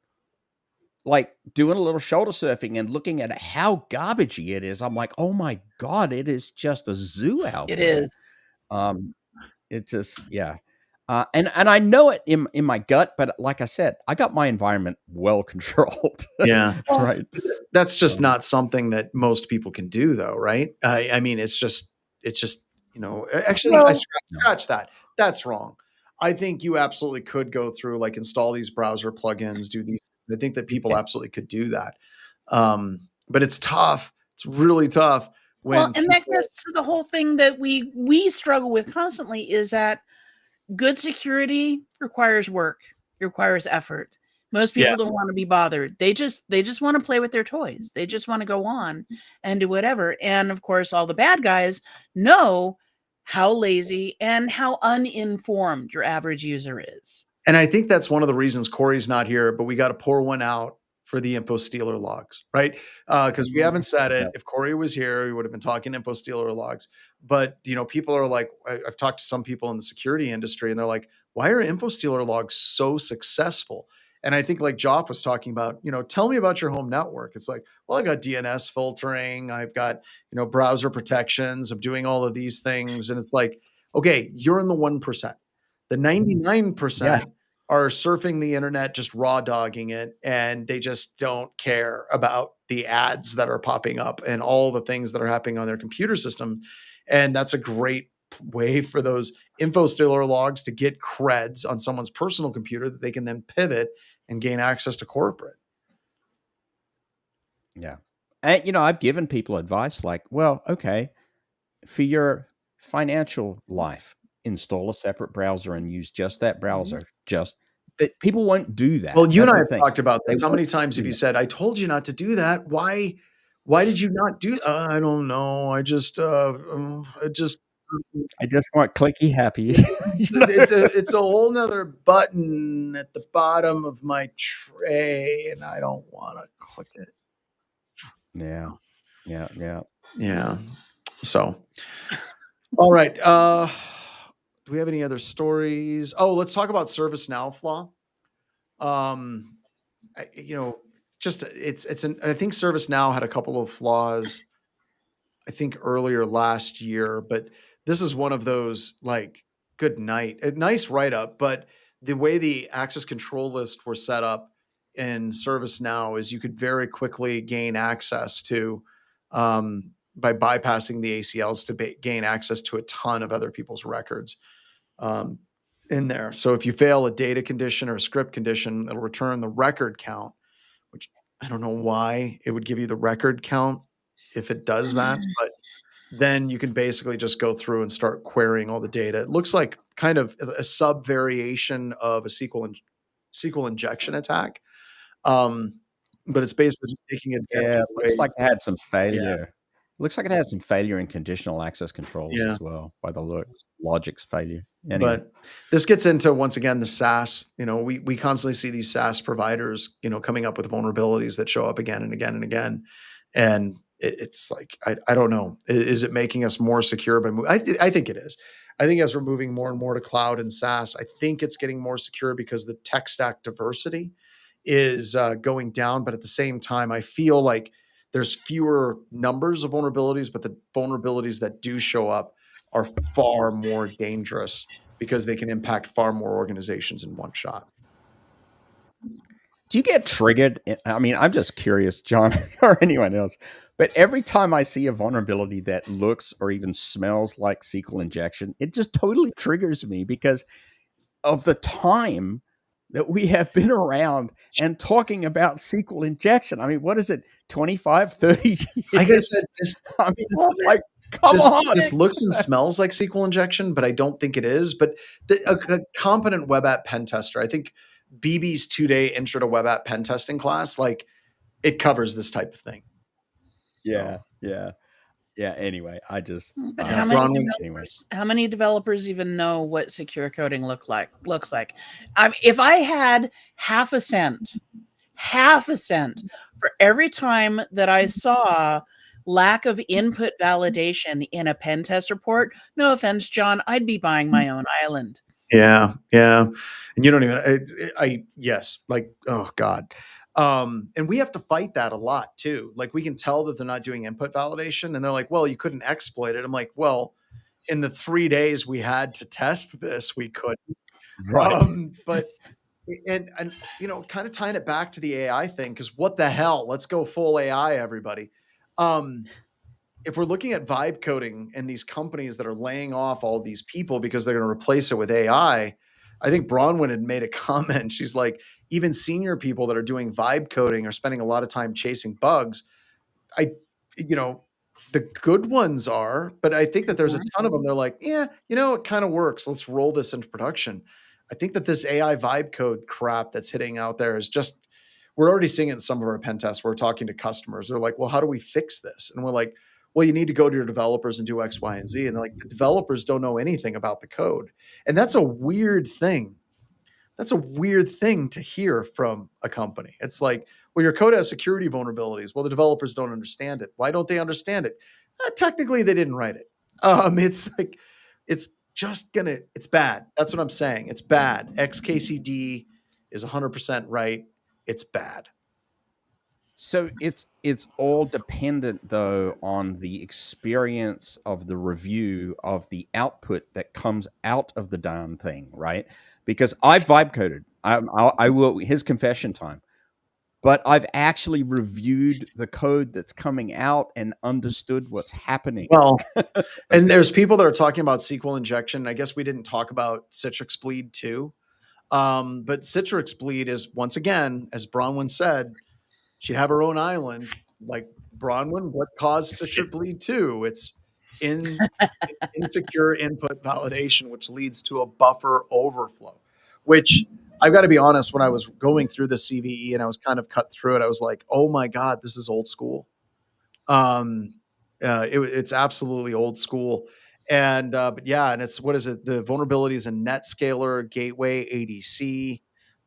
like doing a little shoulder surfing and looking at how garbagey it is. I'm like, oh my God, it is just a zoo out It there. is. It's just, yeah. And I know it in my gut, but like I said, I got my environment well controlled. Yeah. Right. That's just not something that most people can do, though, right? I mean, it's just, actually, I scratch that. That's wrong. I think you absolutely could go through, like, install these browser plugins, do these. I think that people absolutely could do that. But it's tough. It's really tough when And that gets to the whole thing that we struggle with constantly, is that good security requires work, requires effort. Most people don't want to be bothered. They just want to play with their toys. They just want to go on and do whatever. And of course, all the bad guys know how lazy and how uninformed your average user is. And I think that's one of the reasons Corey's not here, but we got to pour one out for the info stealer logs, right? Because we haven't said it. If Corey was here, we would have been talking info stealer logs. But, people are like, I've talked to some people in the security industry, and they're like, why are info stealer logs so successful? And I think, like Joff was talking about, tell me about your home network. It's like, well, I got DNS filtering. I've got, browser protections. I'm doing all of these things. And it's like, okay, you're in the 1%. The 99% are surfing the internet, just raw dogging it, and they just don't care about the ads that are popping up and all the things that are happening on their computer system. And that's a great way for those info stealer logs to get creds on someone's personal computer that they can then pivot and gain access to corporate. Yeah. And, I've given people advice like, well, okay, for your financial life, install a separate browser and use just that browser. Just that people won't do that. Well, you That's and I the have thing. talked about this. They How many won't times do have you that. said, I told you not to do that? Why did you not do I don't know. I just I just want clicky happy. it's a whole nother button at the bottom of my tray, and I don't want to click it. Yeah. So, all right. Do we have any other stories? Oh, let's talk about ServiceNow flaw. I think ServiceNow had a couple of flaws, I think earlier last year, but this is one of those, like, good night, a nice write-up, but the way the access control list were set up in ServiceNow is you could very quickly gain access to, by bypassing the ACLs to gain access to a ton of other people's records in there. So if you fail a data condition or a script condition, it'll return the record count, which I don't know why it would give you the record count if it does that, but then you can basically just go through and start querying all the data. It looks like kind of a sub variation of a SQL injection attack. But it's basically just taking advantage Yeah, of it looks like it had some failure. Yeah. Looks like it had some failure in conditional access controls Yeah. as well, by the looks. Logic's failure. Anyway. But this gets into, once again, the SaaS. We constantly see these SaaS providers, coming up with vulnerabilities that show up again and again and again. And it's like, I don't know. Is it making us more secure? I think it is. I think as we're moving more and more to cloud and SaaS, I think it's getting more secure because the tech stack diversity is going down. But at the same time, I feel like there's fewer numbers of vulnerabilities, but the vulnerabilities that do show up are far more dangerous because they can impact far more organizations in one shot. Do you get triggered? I mean, I'm just curious, John, or anyone else, but every time I see a vulnerability that looks or even smells like SQL injection, it just totally triggers me because of the time that we have been around and talking about SQL injection. I mean, what is it, 25, 30 years? I guess I mean, it's like, come on. This looks and smells like SQL injection, but I don't think it is. But a competent web app pen tester, I think BB's 2-day intro to web app pen testing class, like it covers this type of thing. So. Yeah. Anyway, I just. But how many developers even know what secure coding looks like? If I had half a cent for every time that I saw lack of input validation in a pen test report, no offense, John, I'd be buying my own island. Yeah. And you don't even, yes, like, oh God. And we have to fight that a lot too. Like we can tell that they're not doing input validation and they're like, well, you couldn't exploit it. I'm like, well, in the 3 days we had to test this, we couldn't. Right. But kind of tying it back to the AI thing, because what the hell? Let's go full AI, everybody. If we're looking at vibe coding and these companies that are laying off all these people because they're going to replace it with AI, I think Bronwyn had made a comment. She's like, even senior people that are doing vibe coding are spending a lot of time chasing bugs. The good ones are, but I think that there's a ton of them. They're like, yeah, it kind of works. Let's roll this into production. I think that this AI vibe code crap that's hitting out there is just, we're already seeing it in some of our pen tests. We're talking to customers. They're like, well, how do we fix this? And we're like, well, you need to go to your developers and do X, Y, and Z. And they're like, the developers don't know anything about the code. And that's a weird thing. That's a weird thing to hear from a company. It's like, well, your code has security vulnerabilities. Well, the developers don't understand it. Why don't they understand it? Technically, they didn't write it. It's like, it's bad. That's what I'm saying. It's bad. XKCD is 100% right. It's bad. So it's all dependent though on the experience of the review of the output that comes out of the darn thing, right? Because I've vibe coded. I will, his confession time, but I've actually reviewed the code that's coming out and understood what's happening. Well, and there's people that are talking about SQL injection. I guess we didn't talk about Citrix bleed too. But Citrix bleed is, once again, as Bronwyn said, she'd have her own island. Like, Bronwyn, what caused Citrix bleed too? It's insecure input validation, which leads to a buffer overflow, which I've got to be honest, when I was going through the CVE and I was kind of cut through it, I was like, oh my God, this is old school. It's absolutely old school. And, but yeah, and it's, what is it? The vulnerabilities in NetScaler, Gateway, ADC.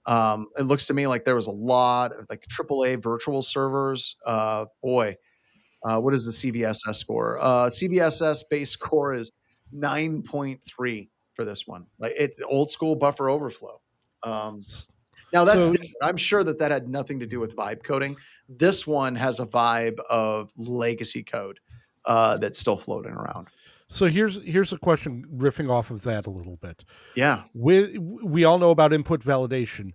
It looks to me like there was a lot of like AAA virtual servers. What is the CVSS score? CVSS base score is 9.3 for this one. Like, it's old school buffer overflow. Now that's different. I'm sure that had nothing to do with vibe coding. This one has a vibe of legacy code that's still floating around. So here's a question riffing off of that a little bit. Yeah. We all know about input validation.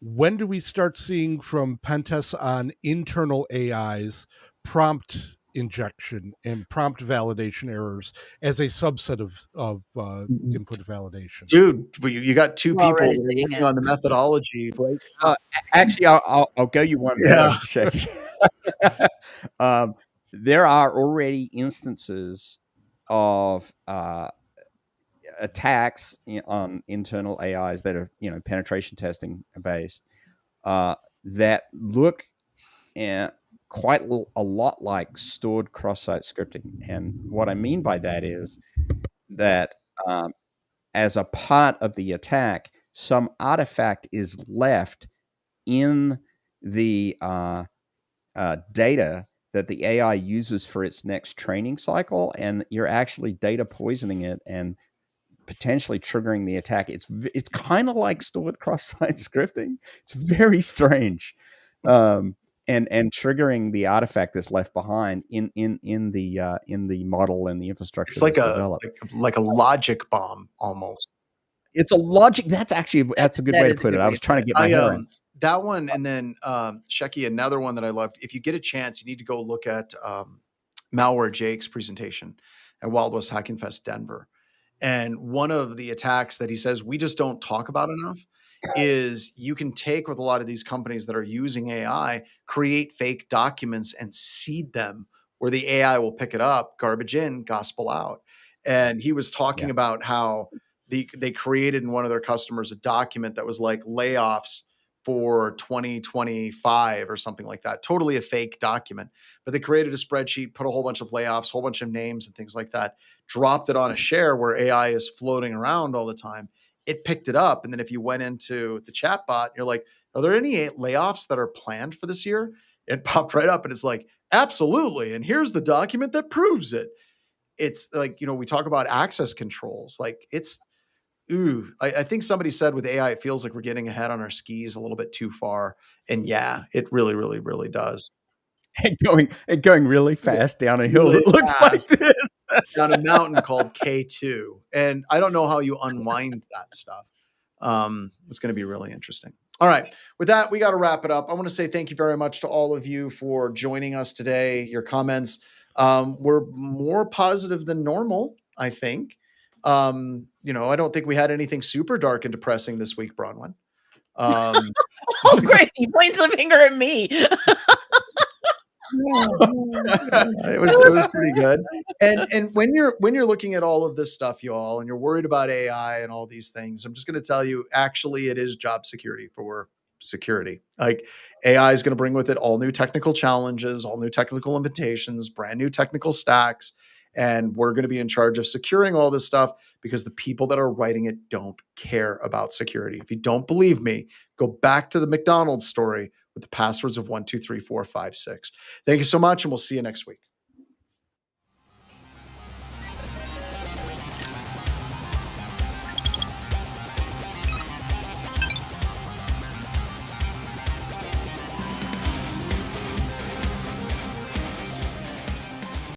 When do we start seeing from pen tests on internal AIs prompt injection and prompt validation errors as a subset of input validation? Dude, you got two We're people already that are seeing working it. on the methodology. Actually, I'll go you one better, Yeah. Shaky. There are already instances of attacks on internal AIs that are penetration testing based that look quite a lot like stored cross-site scripting. And what I mean by that is that as a part of the attack, some artifact is left in the data that the AI uses for its next training cycle, and you're actually data poisoning it and potentially triggering the attack. It's kind of like stored cross-site scripting. It's very strange, and triggering the artifact that's left behind in the model and the infrastructure It's like that's a developed. like a logic bomb almost. It's a logic. That's a good That way to is a put it. good I way was to trying put to it. get my head around. That one, and then Shecky, another one that I loved. If you get a chance, you need to go look at Malware Jake's presentation at Wild West Hacking Fest Denver. And one of the attacks that he says we just don't talk about enough is you can take with a lot of these companies that are using AI, create fake documents and seed them where the AI will pick it up, garbage in, gospel out. And he was talking Yeah. about how they created in one of their customers a document that was like layoffs for 2025 or something like that. Totally a fake document. But they created a spreadsheet, put a whole bunch of layoffs, whole bunch of names and things like that, dropped it on a share where AI is floating around all the time. It picked it up. And then if you went into the chatbot, you're like, are there any layoffs that are planned for this year? It popped right up and it's like, absolutely. And here's the document that proves it. It's like, we talk about access controls. Like I think somebody said with AI, it feels like we're getting ahead on our skis a little bit too far. And yeah, it really, really, really does. And going really fast down a hill Really that looks like fast. this. Down a mountain called K2. And I don't know how you unwind that stuff. It's going to be really interesting. All right. With that, we got to wrap it up. I want to say thank you very much to all of you for joining us today. Your comments were more positive than normal, I think. I don't think we had anything super dark and depressing this week, Bronwyn. Oh, great. He points a finger at me. It was pretty good. And when you're looking at all of this stuff, y'all, and you're worried about AI and all these things, I'm just going to tell you, actually, it is job security for security. Like AI is going to bring with it all new technical challenges, all new technical limitations, brand new technical stacks. And we're going to be in charge of securing all this stuff because the people that are writing it don't care about security. If you don't believe me, go back to the McDonald's story with the passwords of 1, 2, 3, 4, 5, 6. Thank you so much, and we'll see you next week.